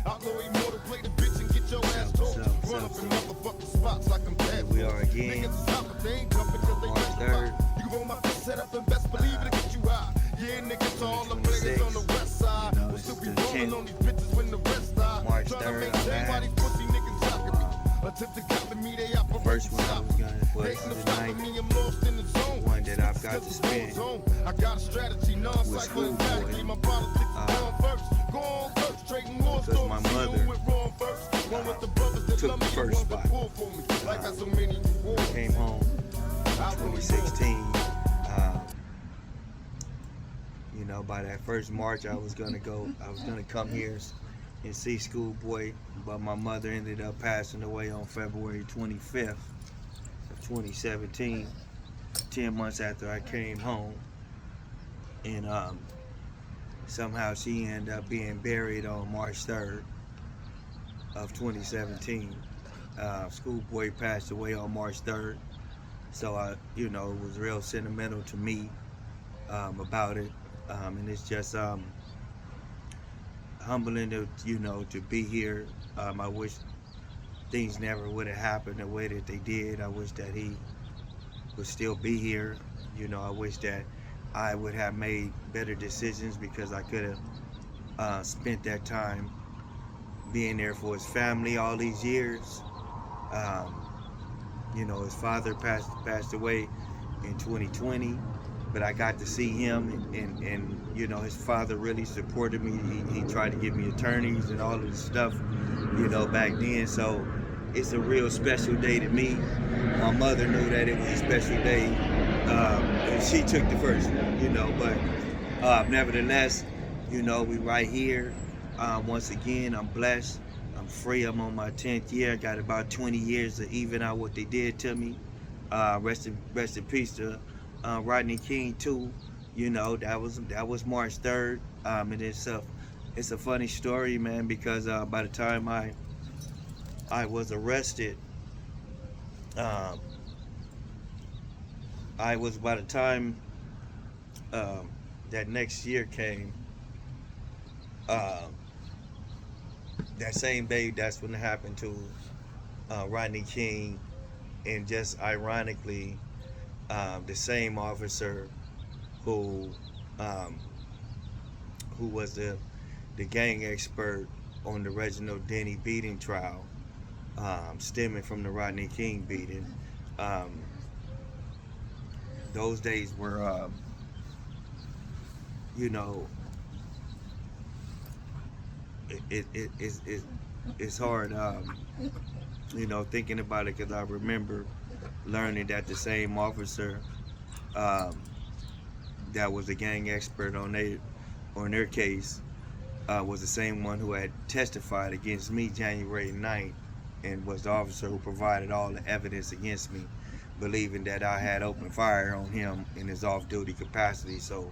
Here we are again, March 3rd, 2026. You know, this is the 10th March 3rd. The first one I was gonna put the night, one that I've got to spend with schoolboy, because my mother took the first spot. Came home in 2016. You know, by that first March, I was gonna come here and see schoolboy, but my mother ended up passing away on February 25th of 2017, 10 months after I came home. And somehow she ended up being buried on March 3rd of 2017. Schoolboy passed away on March 3rd, so it was real sentimental to me about it, and it's just humbling to be here. I wish things never would have happened the way that they did. I wish that he would still be here. I wish that I would have made better decisions, because I could have spent that time being there for his family all these years. His father passed away in 2020, but I got to see him, and his father really supported me. He tried to give me attorneys and all of this stuff, back then. So it's a real special day to me. My mother knew that it was a special day, and she took the first one, but nevertheless, we right here. Once again, I'm blessed. I'm free. I'm on my 10th year. I got about 20 years to even out what they did to me. Rest in peace to Rodney King too. That was March 3rd. And it's a funny story, man, because by the time I was arrested, by the time that next year came, that same day, that's when it happened to Rodney King. And just ironically, the same officer who was the gang expert on the Reginald Denny beating trial, stemming from the Rodney King beating. Those days were, it's hard, thinking about it, because I remember learning that the same officer that was a gang expert on their case was the same one who had testified against me January 9th, and was the officer who provided all the evidence against me, believing that I had opened fire on him in his off-duty capacity. So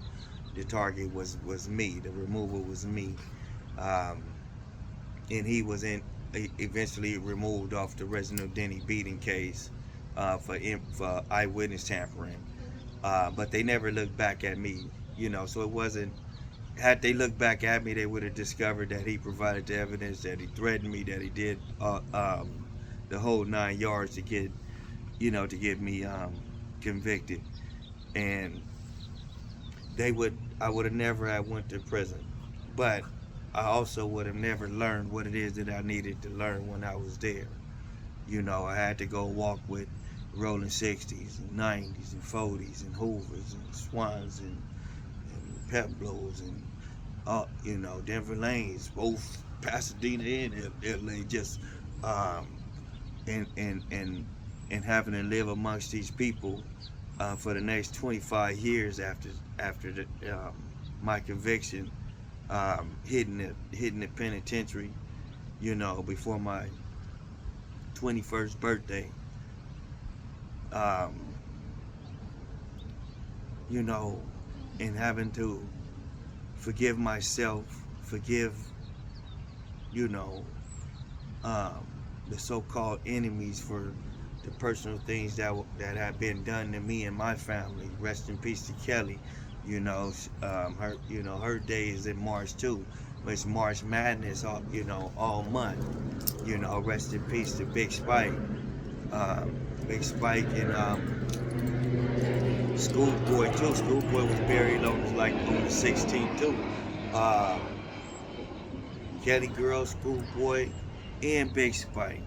the target was me. The removal was me. And he was eventually removed off the Reginald Denny beating case for eyewitness tampering. But they never looked back at me, so it wasn't, had they looked back at me, they would have discovered that he provided the evidence, that he threatened me, that he did the whole 9 yards to get me convicted. And I would have never have went to prison. But I also would have never learned what it is that I needed to learn when I was there. I had to go walk with rolling 60s and 90s and 40s and Hoovers and Swans and Pep Blows and Denver Lanes, both Pasadena and LA, just and having to live amongst these people for the next 25 years after my conviction, hitting the penitentiary, before my 21st birthday. And having to forgive myself, forgive, the so-called enemies for the personal things that have been done to me and my family. Rest in peace to Kelly. Her day is in March too. It's March Madness, all month. Rest in peace to Big Spike. Big Spike and Schoolboy too. Schoolboy was buried on the 16th too. Uh, Kelly Girl, Schoolboy, and Big Spike.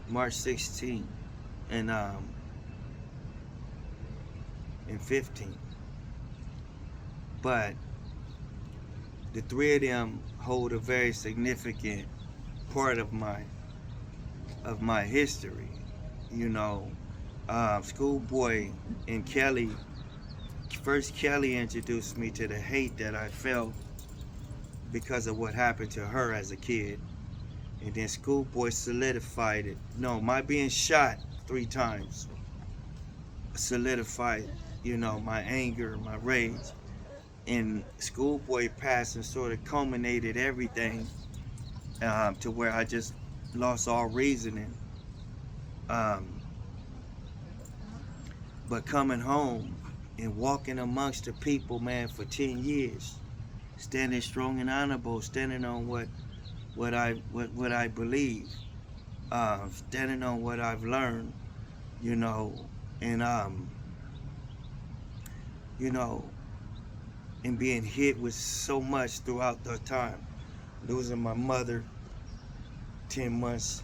March 16th and 15th. But the three of them hold a very significant part of my history. Schoolboy and Kelly. First, Kelly introduced me to the hate that I felt because of what happened to her as a kid, and then Schoolboy solidified it. No, my being shot 3 times solidified, my anger, my rage. And Schoolboy passing sort of culminated everything to where I just lost all reasoning. But coming home and walking amongst the people, man, for 10 years, standing strong and honorable, standing on what I believe, standing on what I've learned, and and being hit with so much throughout the time, losing my mother 10 months,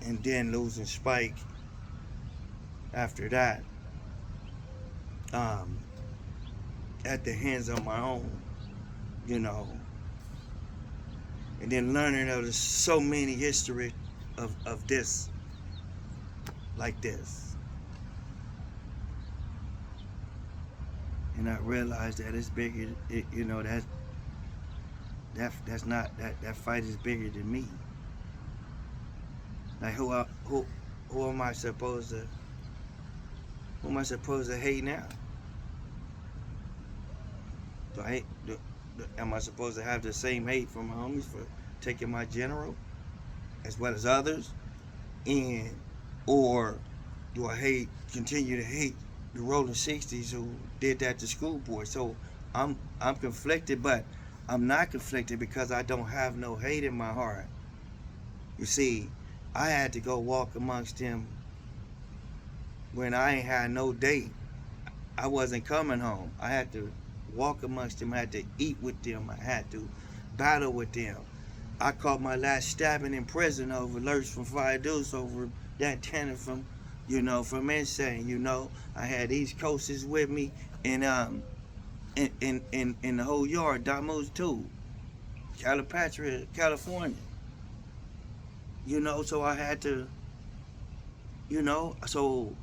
and then losing Spike after that, at the hands of my own, and then learning that there's so many history of this, like this. And I realized that it's bigger, that's not, that fight is bigger than me. Like who am I supposed to hate now? Am I supposed to have the same hate from my homies for taking my general as well as others? Or do I continue to hate the Rolling 60s who did that to Schoolboy? So I'm conflicted, but I'm not conflicted because I don't have no hate in my heart. You see, I had to go walk amongst them when I ain't had no date. I wasn't coming home. I had to walk amongst them. I had to eat with them. I had to battle with them. I caught my last stabbing in prison over Lurch from Fire Deuce, over that tenant from Insane. I had East Coasters with me, and in the whole yard, Damo's too, Calipatria, California. So I had to, so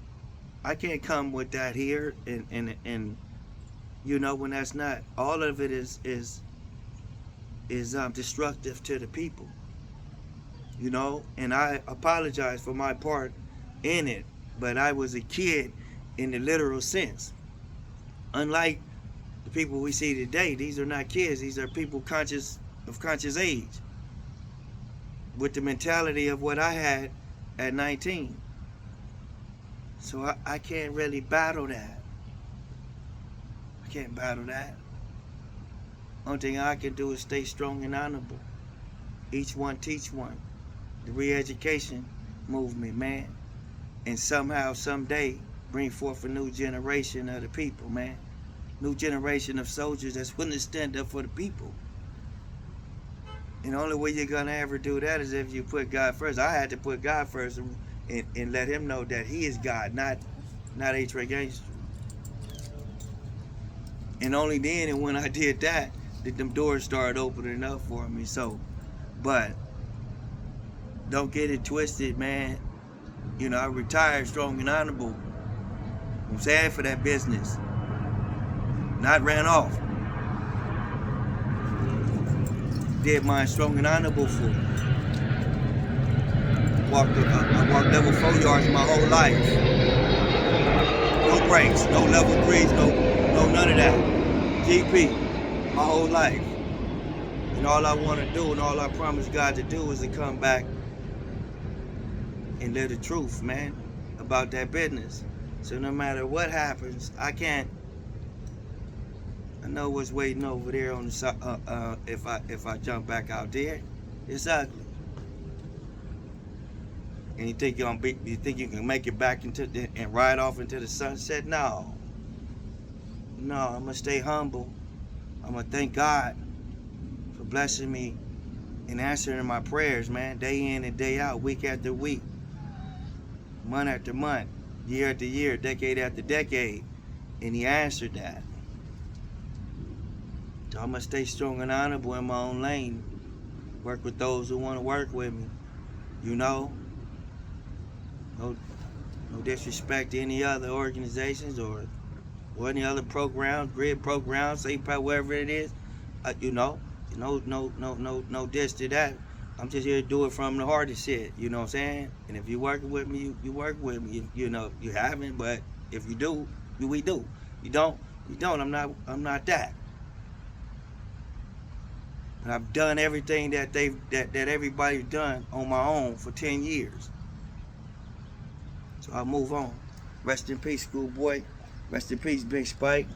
I can't come with that here, and when that's not, all of it is destructive to the people, and I apologize for my part in it, but I was a kid in the literal sense. Unlike the people we see today, these are not kids, these are people conscious age, with the mentality of what I had at 19. So I can't really battle that. I can't battle that. Only thing I can do is stay strong and honorable. Each one teach one. The re-education movement, man. And somehow, someday, bring forth a new generation of the people, man. New generation of soldiers that's willing to stand up for the people. And the only way you're gonna ever do that is if you put God first. I had to put God first and let him know that he is God, not A-Train Gangster. And only then, and when I did that, did them doors started opening up for me. So, but don't get it twisted, man. I retired strong and honorable. I'm sad for that business. Not ran off. Did mine strong and honorable for. I walked level 4 yards my whole life. No breaks, no level 3s, no none of that. GP, my whole life. And all I want to do and all I promise God to do is to come back and live the truth, man, about that business. So no matter what happens, I know what's waiting over there on the side. If I jump back out there, it's ugly. And you think you think you can make it back and ride off into the sunset? No. No, I'm gonna stay humble. I'm gonna thank God for blessing me and answering my prayers, man, day in and day out, week after week, month after month, year after year, decade after decade. And he answered that. So I'm gonna stay strong and honorable in my own lane. Work with those who want to work with me. You know, no disrespect to any other organizations or any other programs, grid programs, say whatever it is. No diss to that. I'm just here to do it from the heart of shit. You know what I'm saying? And if you working with me, you work with me. You haven't, but if you do, we do. You don't. I'm not that. And I've done everything that everybody's done on my own for 10 years. So I'll move on. Rest in peace, schoolboy. Rest in peace, Big Spike.